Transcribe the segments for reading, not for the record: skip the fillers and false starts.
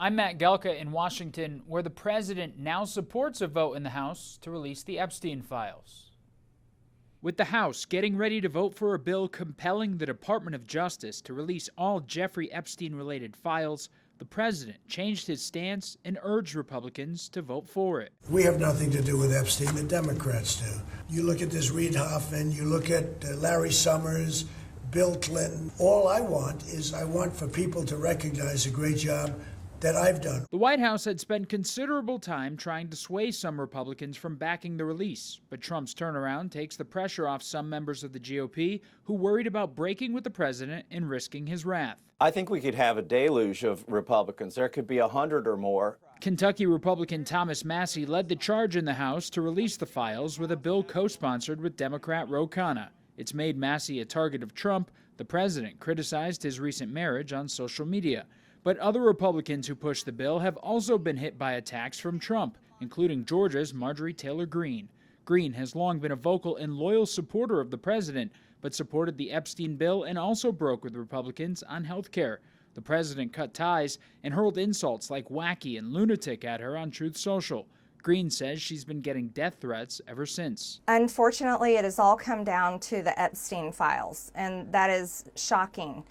I'm Matt Gelka in Washington, where the president now supports a vote in the House to release the Epstein files. With the House getting ready to vote for a bill compelling the Department of Justice to release all Jeffrey Epstein-related files, the president changed his stance and urged Republicans to vote for it. We have nothing to do with Epstein, the Democrats do. You look at this Reid Hoffman, you look at Larry Summers, Bill Clinton. All I want for people to recognize a great job that I've done. The White House had spent considerable time trying to sway some Republicans from backing the release, but Trump's turnaround takes the pressure off some members of the GOP who worried about breaking with the president and risking his wrath. I think we could have a deluge of Republicans. There could be 100 or more. Kentucky Republican Thomas Massie led the charge in the House to release the files with a bill co-sponsored with Democrat Ro Khanna. It's made Massie a target of Trump. The president criticized his recent marriage on social media. But other Republicans who pushed the bill have also been hit by attacks from Trump, including Georgia's Marjorie Taylor Greene. Greene has long been a vocal and loyal supporter of the president, but supported the Epstein bill and also broke with Republicans on health care. The president cut ties and hurled insults like wacky and lunatic at her on Truth Social. Greene says she's been getting death threats ever since. Unfortunately, it has all come down to the Epstein files, and that is shocking.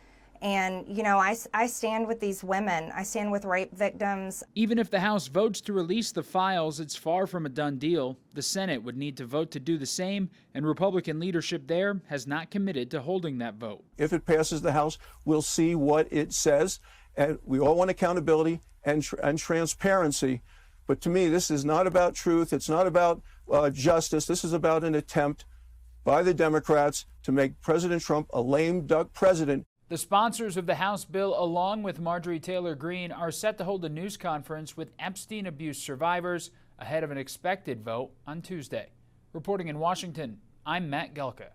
And, you know, I stand with these women. I stand with rape victims. Even if the House votes to release the files, it's far from a done deal. The Senate would need to vote to do the same, and Republican leadership there has not committed to holding that vote. If it passes the House, we'll see what it says. And we all want accountability and transparency. But to me, this is not about truth. It's not about justice. This is about an attempt by the Democrats to make President Trump a lame duck president. The sponsors of the House bill, along with Marjorie Taylor Greene, are set to hold a news conference with Epstein abuse survivors ahead of an expected vote on Tuesday. Reporting in Washington, I'm Matt Gelka.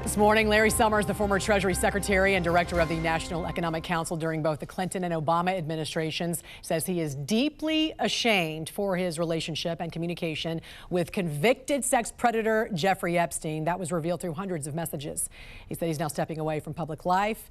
This morning, Larry Summers, the former Treasury Secretary and Director of the National Economic Council during both the Clinton and Obama administrations, says he is deeply ashamed for his relationship and communication with convicted sex predator Jeffrey Epstein. That was revealed through hundreds of messages. He said he's now stepping away from public life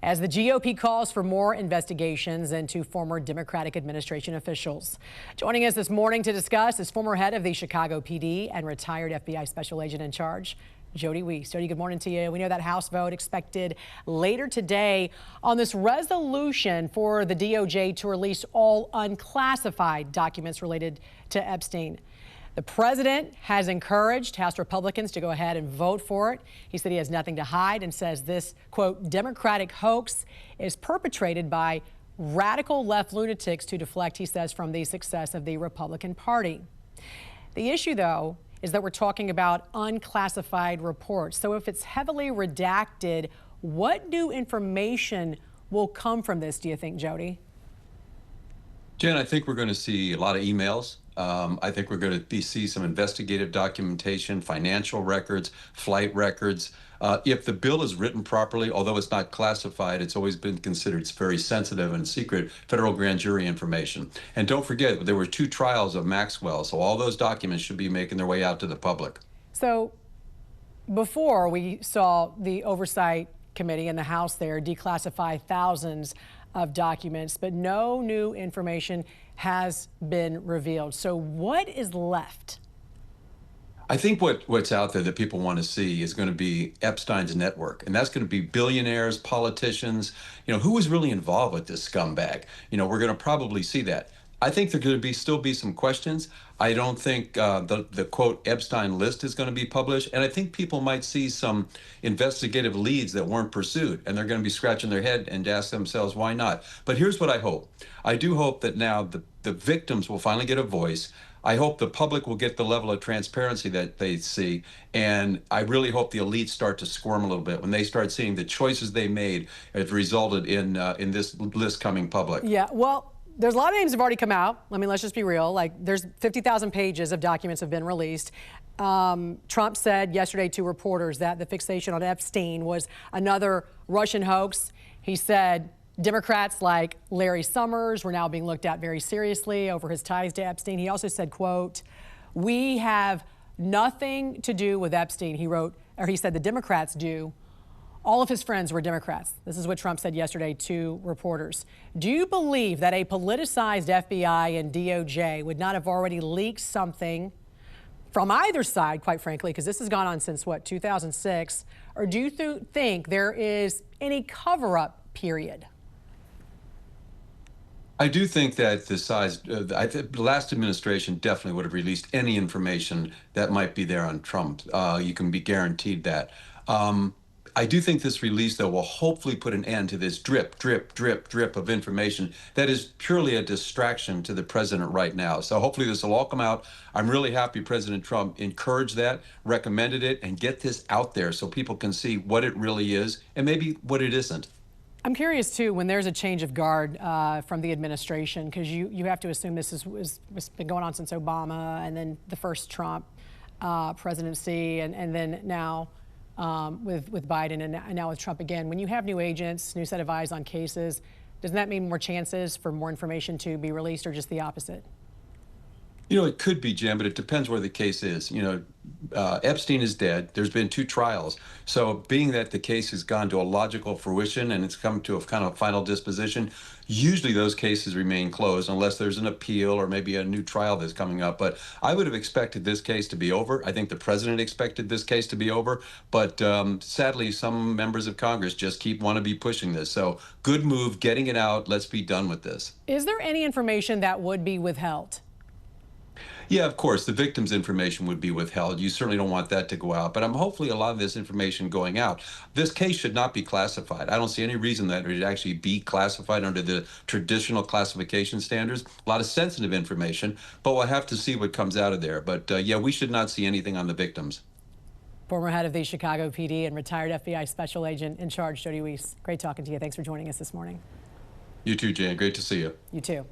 as the GOP calls for more investigations into former Democratic administration officials. Joining us this morning to discuss is former head of the Chicago PD and retired FBI special agent in charge, Jody Weiss. Jody, good morning to you. We know that House vote expected later today on this resolution for the DOJ to release all unclassified documents related to Epstein. The president has encouraged House Republicans to go ahead and vote for it. He said he has nothing to hide and says this, quote, Democratic hoax is perpetrated by radical left lunatics to deflect, he says, from the success of the Republican Party. The issue, though, is that we're talking about unclassified reports. So if it's heavily redacted, what new information will come from this, do you think, Jody? Jen, I think we're going to see a lot of emails. I think we're going to see some investigative documentation, financial records, flight records. If the bill is written properly, although it's not classified, it's always been considered very sensitive and secret federal grand jury information. And don't forget, there were 2 trials of Maxwell, so all those documents should be making their way out to the public. So before we saw the Oversight Committee in the House there declassify thousands of documents, but no new information has been revealed. So what is left? I think what's out there that people want to see is going to be Epstein's network, and that's going to be billionaires, politicians, who was really involved with this scumbag. We're going to probably see that. I think there going to still be some questions. I don't think the quote Epstein list is going to be published, and I think people might see some investigative leads that weren't pursued, and they're going to be scratching their head and ask themselves why not. But here's what I hope. I do hope that now the victims will finally get a voice. I hope the public will get the level of transparency that they see, and I really hope the elites start to squirm a little bit when they start seeing the choices they made have resulted in this list coming public. Yeah, well, there's a lot of names have already come out. Let's just be real. There's 50,000 pages of documents have been released. Trump said yesterday to reporters that the fixation on Epstein was another Russian hoax. He said Democrats like Larry Summers were now being looked at very seriously over his ties to Epstein. He also said, quote, we have nothing to do with Epstein. He said the Democrats do. All of his friends were Democrats. This is what Trump said yesterday to reporters. Do you believe that a politicized FBI and DOJ would not have already leaked something from either side, quite frankly, because this has gone on since, what, 2006? Or do you think there is any cover-up period? I do think that the last administration definitely would have released any information that might be there on Trump. You can be guaranteed that. I do think this release, though, will hopefully put an end to this drip, drip, drip, drip of information that is purely a distraction to the president right now. So hopefully this will all come out. I'm really happy President Trump encouraged that, recommended it, and get this out there so people can see what it really is and maybe what it isn't. I'm curious, too, when there's a change of guard from the administration, because you have to assume this has been going on since Obama and then the first Trump presidency and then now with Biden and now with Trump again. When you have new agents, new set of eyes on cases, doesn't that mean more chances for more information to be released or just the opposite? You know, it could be, Jen, but it depends where the case is. You know, Epstein is dead. There's been 2 trials. So being that the case has gone to a logical fruition and it's come to a kind of final disposition, usually those cases remain closed unless there's an appeal or maybe a new trial that's coming up. But I would have expected this case to be over. I think the president expected this case to be over. But sadly, some members of Congress just want to be pushing this. So good move, getting it out. Let's be done with this. Is there any information that would be withheld? Yeah, of course, the victim's information would be withheld. You certainly don't want that to go out, but I'm hopefully a lot of this information going out. This case should not be classified. I don't see any reason that it would actually be classified under the traditional classification standards. A lot of sensitive information, but we'll have to see what comes out of there. But yeah, we should not see anything on the victims. Former head of the Chicago PD and retired FBI special agent in charge, Jody Weiss. Great talking to you. Thanks for joining us this morning. You too, Jan. Great to see you. You too.